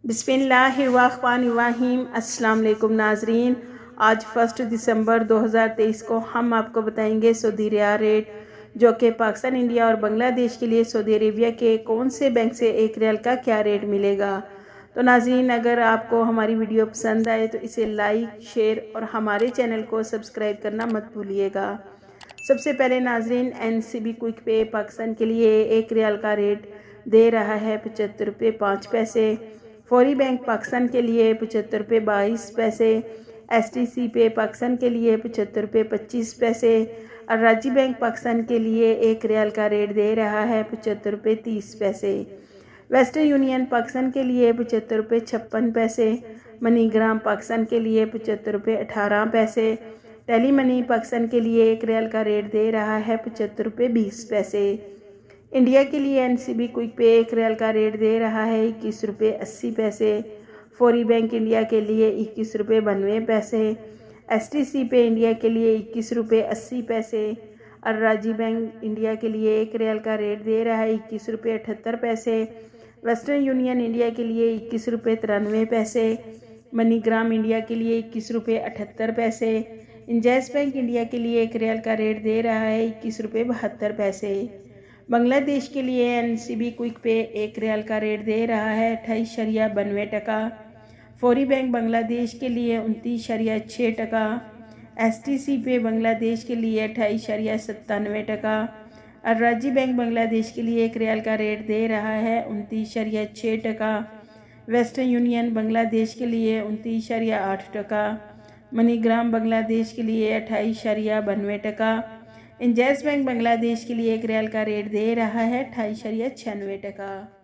बिस्मिल्लाहिर्रहमानिर्रहीम। अस्सलाम वालेकुम नाजरीन, आज 1 दिसंबर 2023 को हम आपको बताएंगे सऊदी रियाल रेट, जो कि पाकिस्तान, इंडिया और बांग्लादेश के लिए सऊदी अरेबिया के कौन से बैंक से एक रियाल का क्या रेट मिलेगा। तो नाजरीन, अगर आपको हमारी वीडियो पसंद आए तो इसे लाइक, शेयर और हमारे चैनल को सब्सक्राइब करना मत भूलिएगा। सबसे पहले नाजरीन, NCB क्विक पे पाकिस्तान के लिए एक रियाल का रेट दे रहा है 75 रुपये 5 पैसे। फौरी बैंक पाकिस्तान के लिए 75 रुपये 22 पैसे। STC पे पाकिस्तान के लिए 75 रुपये 25 पैसे। और राज्य बैंक पाकिस्तान के लिए एक रियाल का रेट दे रहा है 75 रुपये 30 पैसे। वेस्टर्न यूनियन पाकिस्तान के लिए 75 रुपये 56 पैसे। मनीग्राम पाकिस्तान के लिए 75 रुपये 18 पैसे। टेली मनी पाकिस्तान के लिए एक रियाल का रेट दे रहा है 75 रुपये 20 पैसे। इंडिया के लिए NCB क्विक पे एक रियाल का रेट दे रहा है 21 रुपये 80 पैसे। फौरी बैंक इंडिया के लिए 21 रुपये 92 पैसे। STC पे इंडिया के लिए 21 रुपये 80 पैसे। और राज्य बैंक इंडिया के लिए एक रियाल का रेट दे रहा है 21 रुपये 78 पैसे। वेस्टर्न यूनियन इंडिया के लिए 21 रुपये 93 पैसे। मनीग्राम इंडिया के लिए 21 रुपये 78 पैसे। इंजैस बैंक इंडिया के लिए एक रियाल का रेट दे रहा है 21 रुपये 72 पैसे। बांग्लादेश के लिए NCB क्विक पे एक रियाल का रेट दे रहा है 28.92 टका। फौरी बैंक बांग्लादेश के लिए 29.6 टका। STC पे बांग्लादेश के लिए 28.97 टका। और राज्य बैंक बांग्लादेश के लिए एक रियाल का रेट दे रहा है 29.6 टका। वेस्टर्न यूनियन बांग्लादेश के लिए 29.8 टका। मनीग्राम बांग्लादेश के लिए 28.92 टका। इंजैस बैंक बांग्लादेश के लिए एक रियाल का रेट दे रहा है 28.96 टका।